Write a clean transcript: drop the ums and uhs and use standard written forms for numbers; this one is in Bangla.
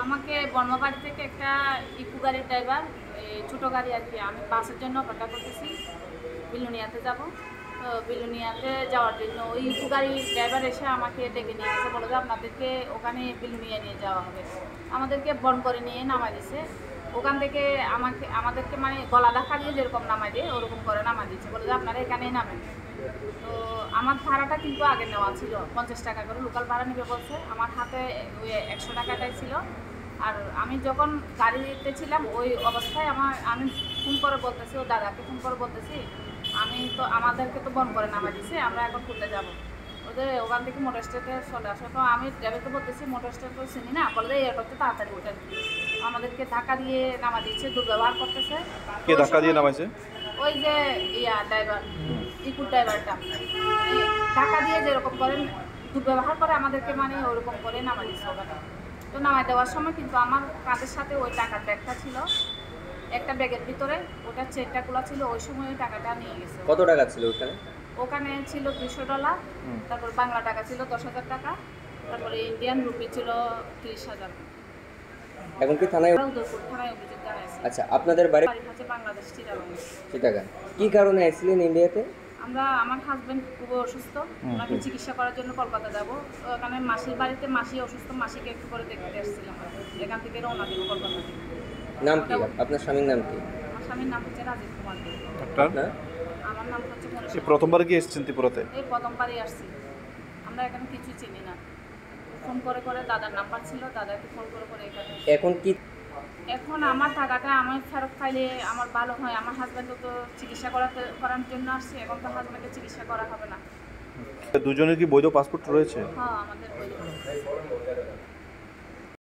আমাকে বর্মাবাড়ি থেকে একটা ইকো গাড়ির ড্রাইভার, ছোটো গাড়ি আর কি, আমি বাসের জন্য অপেক্ষা করতেছি, বিলুনিয়াতে যাব। তো বিলুনিয়াতে যাওয়ার জন্য ওই ইকো গাড়ির ড্রাইভার এসে আমাকে ডেকে নিয়ে গেছে, বলে যে আপনাদেরকে ওখানে বিলুনিয়া নিয়ে যাওয়া হবে। আমাদেরকে বন করে নিয়ে নামাই দিয়েছে। ওখান থেকে আমাদেরকে মানে গলা ধাক্কা দিয়ে যেরকম নামাই দিয়ে ওরকম করে নামাই দিচ্ছে, বলে যে আপনারা এখানেই নামেন। তো আমার ভাড়াটা কিন্তু আগে নেওয়া ছিল 50 টাকা করে, লোকাল ভাড়া নেবে বলছে। আমার হাতে ওই 100 টাকাটাই ছিল। আর আমি যখন গাড়িতে ছিলাম ওই অবস্থায় আমি ফোন করে বলতেছি, ও দাদাকে ফোন করে বলতেছি, আমাদেরকে তো বন্ধ করে নামা দিছে, আমরা এখন ঘুরতে যাবো, ওদের ওখান থেকে মোটর স্ট্যান্ডে চলে আসো। তো আমি ড্রাইভারকে বলতেছি মোটর স্ট্যান্ড তো চিনি না, বলে যে এয়ারপোর্টে তাড়াতাড়ি ওঠেন। আমাদেরকে ধাক্কা দিয়ে নামা দিচ্ছে, দুর্ব্যবহার করতেছে। কে ধাক্কা দিয়ে নামাইছে? ওই যে ড্রাইভার, ইকুর ড্রাইভারটা ধাক্কা দিয়ে যেরকম করেন দুর্ব্যবহার করে আমাদেরকে, মানে ওরকম করে নামা দিচ্ছে ওখানে। তো নামাই দেওয়ার সময় কিন্তু আমার কাঁধের সাথে ওই টাকার ব্যাগটা ছিল, একটা ব্যাগের ভিতরে ওটা চেনটা খোলা ছিল। ওই সময় ওই টাকাটা নিয়ে গেছে। কত টাকা ছিল ওখানে? ওখানে ছিল $200, তারপর বাংলা টাকা ছিল 10,000 টাকা, তারপরে ইন্ডিয়ান রুপি ছিল 30,000। এখন কি থানায়? উদয়পুর থানায় অভিযোগ জানাইছে। আচ্ছা, আপনাদের বাড়ি হচ্ছে বাংলাদেশ চিটাগাং। কি কারণে আসছিলেন ইন্ডিয়াতে? আমার হাজব্যান্ড খুব অসুস্থ, ওনাকে চিকিৎসা করার জন্য কলকাতা যাব। তো ওখানে মাসির বাড়িতে মাসি অসুস্থ, মাসিকে একটু করে দেখতে এসেছিলাম। এখান থেকে রওনা দিব কলকাতা থেকে। নাম কি আপনার স্বামীর নাম কি? আমার স্বামীর নাম হচ্ছে রাজীব কুমার দে। আপনার? আমার নাম হচ্ছে মনীষা। প্রথমবার কি এসেছেন ত্রিপুরাতে? এই প্রথমবারই আসছি। আমরা এখানে কিছু চিনি না। ফোন করে করে দাদার নাম্বার ছিল, দাদাকে ফোন করে করে এখানে। এখন আমার টাকাটা আমি ফেরত পাইলে আমার ভালো হয়। আমার হাজব্যান্ডও তো চিকিৎসা করার জন্য আসছে, এখন তো হাজব্যান্ডের চিকিৎসা করা হবে না। দুজনের কি বৈধ পাসপোর্ট রয়েছে? হ্যাঁ, আমাদের বৈধ।